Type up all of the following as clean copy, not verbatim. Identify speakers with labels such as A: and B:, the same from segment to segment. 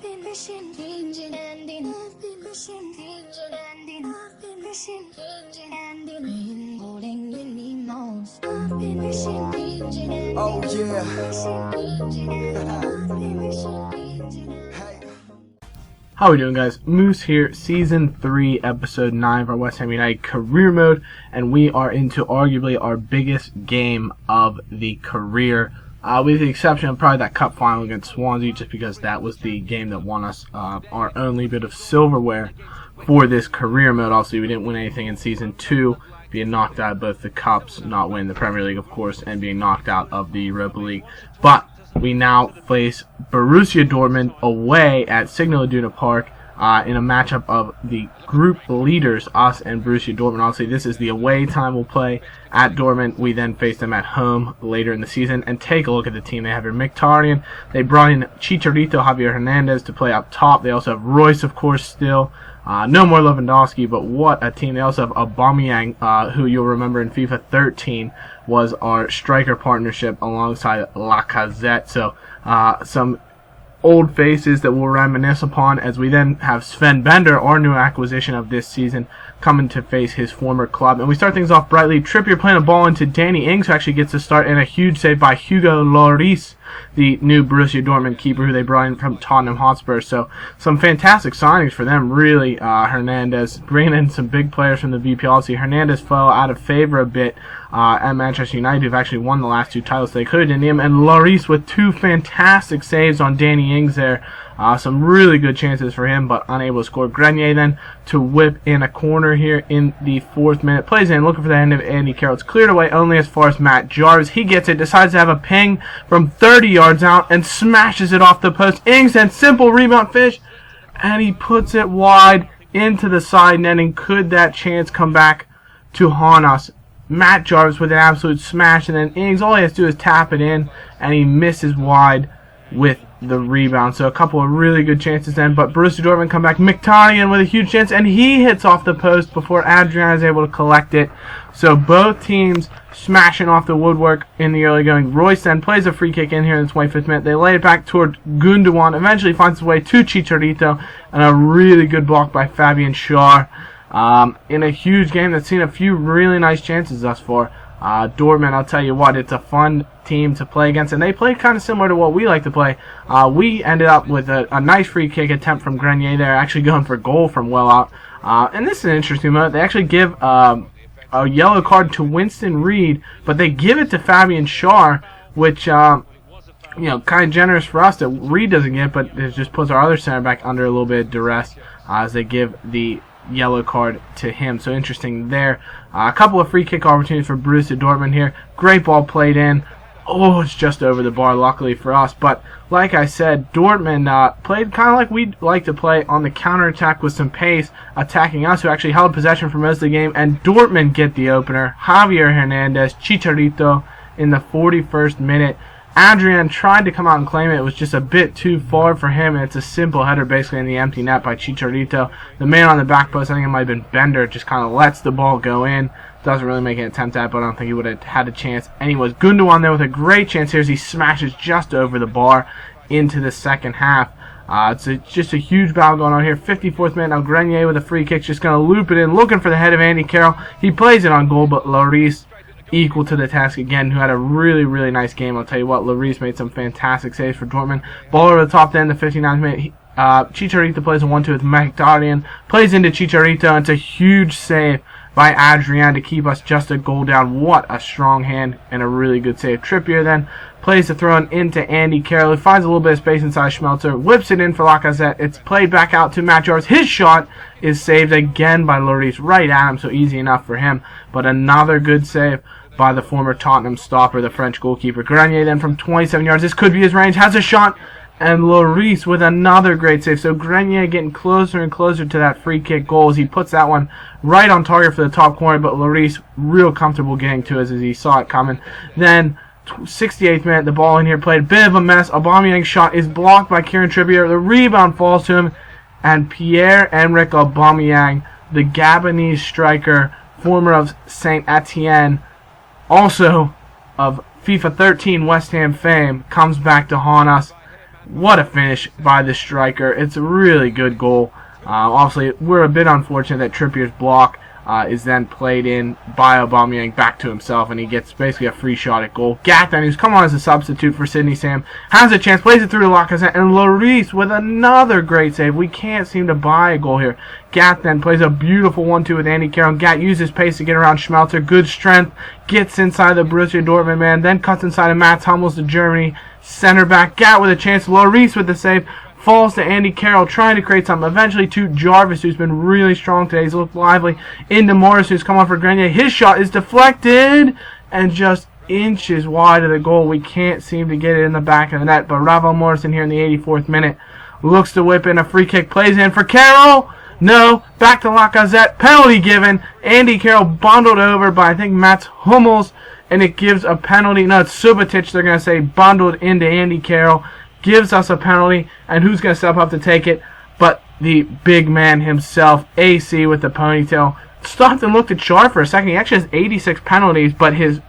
A: Oh yeah.
B: How are we doing, guys? Moose here, Season 3, Episode 9 of our West Ham United career mode, and we are into arguably our biggest game of the career, with the exception of probably that cup final against Swansea, just because that was the game that won us our only bit of silverware for this career mode. Also, we didn't win anything in Season 2, being knocked out of both the cups, not winning the Premier League, of course, and being knocked out of the Europa League. But we now face Borussia Dortmund away at Signal Iduna Park in a matchup of the group leaders, us and Borussia Dortmund. Obviously, this is the away time we'll play at Dortmund. We then face them at home later in the season. And take a look at the team. They have your Mkhitaryan. They brought in Chicharito, Javier Hernandez to play up top. They also have Royce, of course, still. No more Lewandowski, but what a team. They also have Aubameyang, who you'll remember in FIFA 13 was our striker partnership alongside Lacazette. So some old faces that we'll reminisce upon as we then have Sven Bender, our new acquisition of this season, coming to face his former club. And we start things off brightly. Trippier playing a ball into Danny Ings, who actually gets to start, and a huge save by Hugo Lloris, the new Borussia Dortmund keeper who they brought in from Tottenham Hotspur. So some fantastic signings for them, really. Hernandez bringing in some big players from the VPL. Obviously, Hernandez fell out of favor a bit at Manchester United, who've actually won the last two titles they could in him. And Lloris with two fantastic saves on Danny Ings there. Some really good chances for him, but unable to score. Grenier then to whip in a corner here in the 4th minute. Plays in, looking for the end of Andy Carroll. It's cleared away only as far as Matt Jarvis. He gets it, decides to have a ping from 30 yards out, and smashes it off the post. Ings and simple rebound finish, and he puts it wide into the side netting. Could that chance come back to haunt us? Matt Jarvis with an absolute smash, and then Ings, all he has to do is tap it in, and he misses wide with the rebound. So a couple of really good chances then, but Borussia Dortmund come back. Mkhitaryan with a huge chance, and he hits off the post before Adrian is able to collect it. So both teams smashing off the woodwork in the early going. Royce then plays a free kick in here in the 25th minute. They lay it back toward Gundogan, eventually finds his way to Chicharito, and a really good block by Fabian Schär. In a huge game that's seen a few really nice chances thus far. Dortmund, I'll tell you what, it's a fun team to play against, and they play kind of similar to what we like to play. We ended up with a nice free kick attempt from Grenier there, actually going for goal from well out. And this is an interesting moment. They actually give a yellow card to Winston Reid, but they give it to Fabian Schär, which, kind of generous for us that Reid doesn't get, but it just puts our other center back under a little bit of duress as they give the yellow card to him. So interesting there. A couple of free kick opportunities for Borussia Dortmund here. Great ball played in. Oh, it's just over the bar, luckily for us. But like I said, Dortmund played kind of like we'd like to play, on the counterattack with some pace, attacking us, who actually held possession for most of the game. And Dortmund get the opener. Javier Hernandez, Chicharito in the 41st minute. Adrian tried to come out and claim it. It was just a bit too far for him, and it's a simple header basically in the empty net by Chicharito. The man on the back post, I think it might have been Bender, just kind of lets the ball go in. Doesn't really make an attempt at it, but I don't think he would have had a chance. Anyways, Gundogan there with a great chance here as he smashes just over the bar into the second half. It's just a huge battle going on here. 54th minute, now Grenier with a free kick, just going to loop it in, looking for the head of Andy Carroll. He plays it on goal, but Lloris equal to the task again, who had a really, really nice game. I'll tell you what, Lloris made some fantastic saves for Dortmund. Ball over the top then, the 59th minute. Chicharito plays a 1-2 with Mkhitaryan. Plays into Chicharito, and it's a huge save by Adrian to keep us just a goal down. What a strong hand and a really good save. Trippier then plays the throw into Andy Carroll, who finds a little bit of space inside Schmelzer, whips it in for Lacazette. It's played back out to Matt Jarvis. His shot is saved again by Lloris, right at him, so easy enough for him. But another good save by the former Tottenham stopper, the French goalkeeper. Grenier then from 27 yards. This could be his range. Has a shot. And Lloris with another great save. So Grenier getting closer and closer to that free kick goal as he puts that one right on target for the top corner. But Lloris real comfortable getting to it as he saw it coming. Then 68th minute, the ball in here played a bit of a mess. Aubameyang's shot is blocked by Kieran Trippier. The rebound falls to him. And Pierre-Emerick Aubameyang, the Gabonese striker, former of Saint Etienne, also of FIFA 13 West Ham fame, comes back to haunt us What a finish by the striker. It's a really good goal. Obviously, we're a bit unfortunate that Trippier's block is then played in by Aubameyang back to himself, and he gets basically a free shot at goal. Gathan, who's come on as a substitute for Sidney Sam, has a chance, plays it through to Lacazette, and Lloris with another great save. We can't seem to buy a goal here. Gathan plays a beautiful 1-2 with Andy Carroll. Gat uses pace to get around Schmelzer. Good strength, gets inside the Borussia Dortmund man, then cuts inside of Mats Hummels to Germany. Center back, Gat with a chance, Lloris with the save. Falls to Andy Carroll, trying to create something. Eventually to Jarvis, who's been really strong today. He's looked lively. Into Morris, who's come on for Grenier. His shot is deflected and just inches wide of the goal. We can't seem to get it in the back of the net. But Ravel Morrison here in the 84th minute looks to whip in a free kick. Plays in for Carroll. No. Back to Lacazette. Penalty given. Andy Carroll bundled over by, I think, Mats Hummels. And it gives a penalty. No, it's Subotic, they're going to say, bundled into Andy Carroll. Gives us a penalty, and who's going to step up to take it but the big man himself, AC with the ponytail. Stopped and looked at Char for a second. He actually has 86 penalties, but his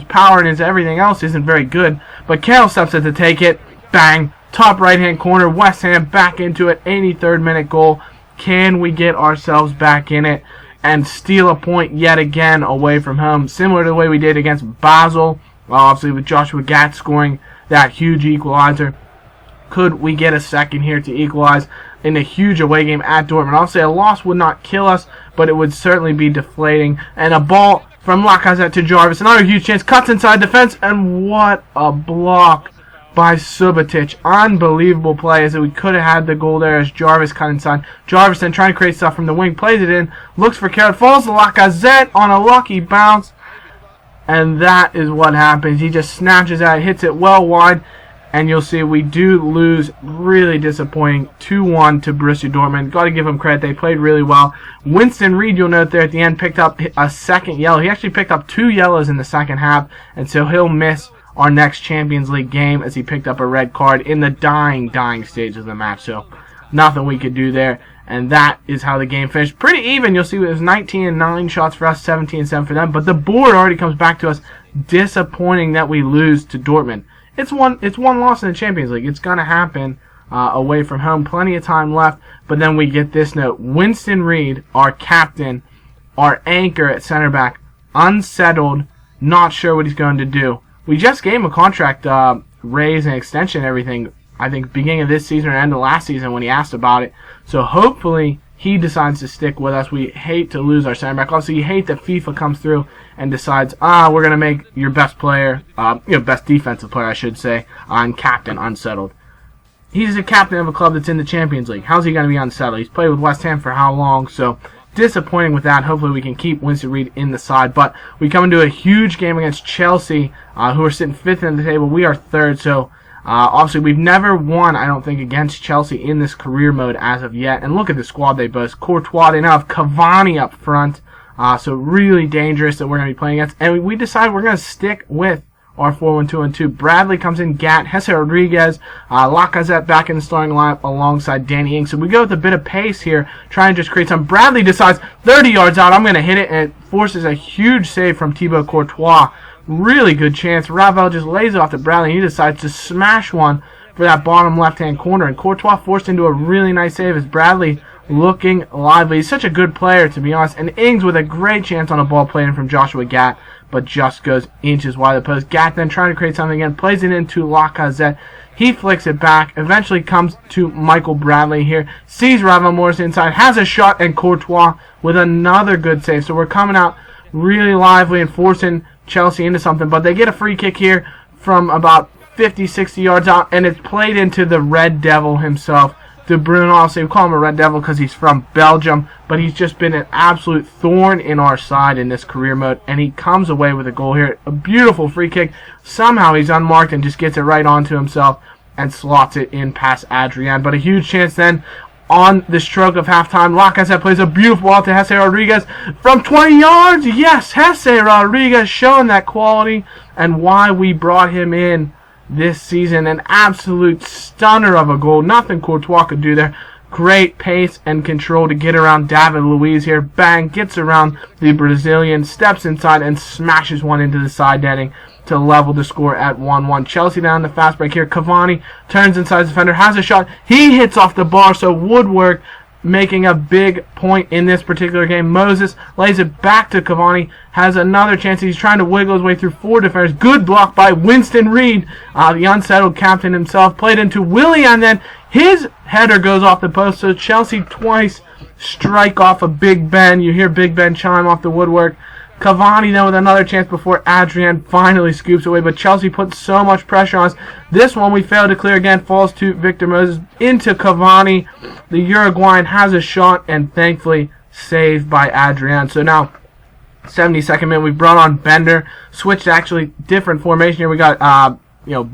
B: power and his everything else isn't very good. But Carroll steps up to take it. Bang! Top right-hand corner. West Ham back into it. 83rd minute goal. Can we get ourselves back in it and steal a point yet again away from home? Similar to the way we did against Basel. Obviously with Joshua Gat scoring that huge equalizer. Could we get a second here to equalize in a huge away game at Dortmund? I'll say a loss would not kill us, but it would certainly be deflating. And a ball from Lacazette to Jarvis. Another huge chance. Cuts inside defense. And what a block by Subotic. Unbelievable play, as we could have had the goal there as Jarvis cut inside. Jarvis then trying to create stuff from the wing. Plays it in. Looks for Carrot. Falls to Lacazette on a lucky bounce. And that is what happens. He just snatches out. Hits it well wide. And you'll see we do lose, really disappointing, 2-1 to Borussia Dortmund. Got to give them credit. They played really well. Winston Reid, you'll note there at the end, picked up a second yellow. He actually picked up 2 yellows in the second half, and so he'll miss our next Champions League game as he picked up a red card in the dying stage of the match. So nothing we could do there. And that is how the game finished. Pretty even. You'll see it was 19-9 shots for us, 17-7 for them. But the board already comes back to us. Disappointing that we lose to Dortmund. It's one loss in the Champions League. It's going to happen away from home. Plenty of time left. But then we get this note. Winston Reid, our captain, our anchor at center back, unsettled, not sure what he's going to do. We just gave him a contract raise and extension and everything, I think, beginning of this season or end of last season when he asked about it. So hopefully he decides to stick with us. We hate to lose our center back. Also, you hate that FIFA comes through and decides, we're going to make your best player, best defensive player, I should say, and captain unsettled. He's a captain of a club that's in the Champions League. How's he going to be unsettled? He's played with West Ham for how long? So disappointing with that. Hopefully we can keep Winston Reid in the side. But we come into a huge game against Chelsea, who are sitting 5th in the table. We are 3rd, so obviously we've never won, I don't think, against Chelsea in this career mode as of yet. And look at the squad they boast. Courtois, they now have Cavani up front. So really dangerous that we're going to be playing against. And we decide we're going to stick with our 4-1-2-1-2. Bradley comes in, Gat, Jesse Rodriguez, Lacazette back in the starting lineup alongside Danny Ings. So we go with a bit of pace here, trying to just create some. Bradley decides 30 yards out, I'm going to hit it, and it forces a huge save from Thibaut Courtois. Really good chance. Ravel just lays it off to Bradley, and he decides to smash one for that bottom left-hand corner. And Courtois forced into a really nice save as Bradley looking lively. He's such a good player, to be honest. And Ings with a great chance on a ball played in from Joshua Gat, but just goes inches wide of the post. Gat then trying to create something again, plays it into Lacazette. He flicks it back, eventually comes to Michael Bradley here, sees Ravel Morris inside, has a shot, and Courtois with another good save. So we're coming out really lively and forcing Chelsea into something, but they get a free kick here from about 50, 60 yards out, and it's played into the Red Devil himself, De Bruyne. Obviously, we call him a Red Devil because he's from Belgium, but he's just been an absolute thorn in our side in this career mode, and he comes away with a goal here. A beautiful free kick. Somehow he's unmarked and just gets it right onto himself and slots it in past Adrian. But a huge chance then on the stroke of halftime. Lacazette plays a beautiful ball to Jesse Rodriguez from 20 yards. Yes, Jesse Rodriguez showing that quality and why we brought him in this season. An absolute stunner of a goal. Nothing Courtois could do there. Great pace and control to get around David Luiz here. Bang, gets around the Brazilian, steps inside and smashes one into the side netting. to level the score at 1-1. Chelsea down the fast break here. Cavani turns inside the defender, has a shot. He hits off the bar, so woodwork making a big point in this particular game. Moses lays it back to Cavani, has another chance. He's trying to wiggle his way through 4 defenders. Good block by Winston Reed, the unsettled captain himself. Played into Willian, then his header goes off the post, so Chelsea twice strike off a Big Ben. You hear Big Ben chime off the woodwork. Cavani then with another chance before Adrian finally scoops away, but Chelsea put so much pressure on us. This one we failed to clear again, falls to Victor Moses into Cavani. The Uruguayan has a shot and thankfully saved by Adrian. So now 72nd minute, we brought on Bender, switched actually different formation here. We got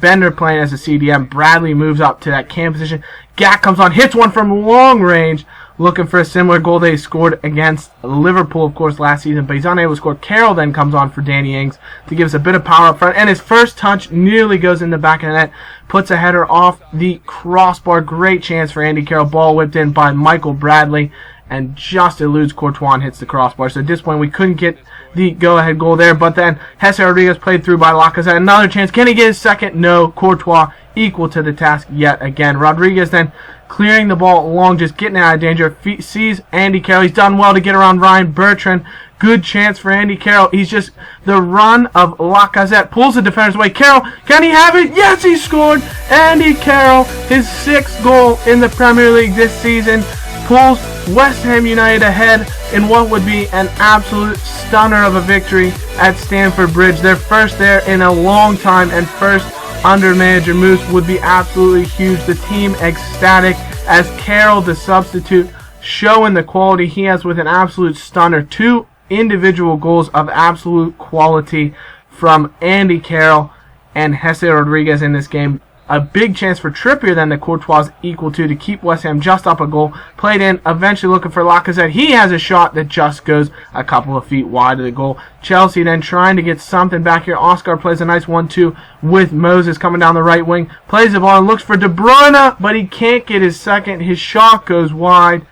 B: Bender playing as a CDM. Bradley moves up to that cam position. Gat comes on, hits one from long range, looking for a similar goal that he scored against Liverpool, of course, last season, but he's unable to score. Carroll then comes on for Danny Ings to give us a bit of power up front, and his first touch nearly goes in the back of the net, puts a header off the crossbar. Great chance for Andy Carroll. Ball whipped in by Michael Bradley, and just eludes Courtois and hits the crossbar. So at this point, we couldn't get the go-ahead goal there, but then Jesse Rodriguez played through by Lacazette. Another chance. Can he get his second? No. Courtois equal to the task yet again. Rodriguez then clearing the ball along, just getting out of danger. Sees Andy Carroll. He's done well to get around Ryan Bertrand. Good chance for Andy Carroll. He's just the run of Lacazette. Pulls the defenders away. Carroll, can he have it? Yes, he scored. Andy Carroll, his 6th goal in the Premier League this season, pulls West Ham United ahead in what would be an absolute stunner of a victory at Stamford Bridge. Their first there in a long time, and first under manager Moose would be absolutely huge. The team ecstatic as Carroll, the substitute, showing the quality he has with an absolute stunner. 2 individual goals of absolute quality from Andy Carroll and Jesse Rodriguez in this game. A big chance for Trippier then that Courtois equal to keep West Ham just up a goal. Played in, eventually looking for Lacazette. He has a shot that just goes a couple of feet wide of the goal. Chelsea then trying to get something back here. Oscar plays a nice 1-2 with Moses coming down the right wing. Plays the ball and looks for De Bruyne, but he can't get his second. His shot goes wide,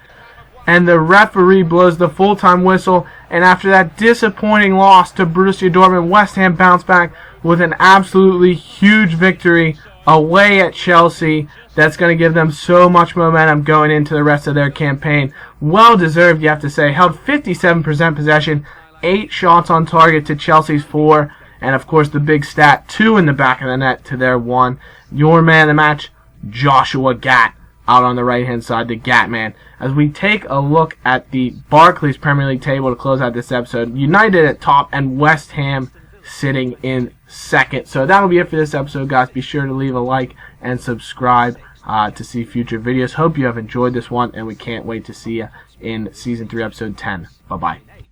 B: and the referee blows the full-time whistle. And after that disappointing loss to Borussia Dortmund, West Ham bounced back with an absolutely huge victory away at Chelsea. That's going to give them so much momentum going into the rest of their campaign. Well deserved, you have to say. Held 57% possession, 8 shots on target to Chelsea's 4, and of course the big stat, 2 in the back of the net to their 1. Your man of the match, Joshua Gat, out on the right hand side, the Gat man. As we take a look at the Barclays Premier League table to close out this episode, United at top and West Ham sitting in second. So that'll be it for this episode, guys. Be sure to leave a like and subscribe to see future videos. Hope you have enjoyed this one, and we can't wait to see you in Season 3, Episode 10. Bye-bye.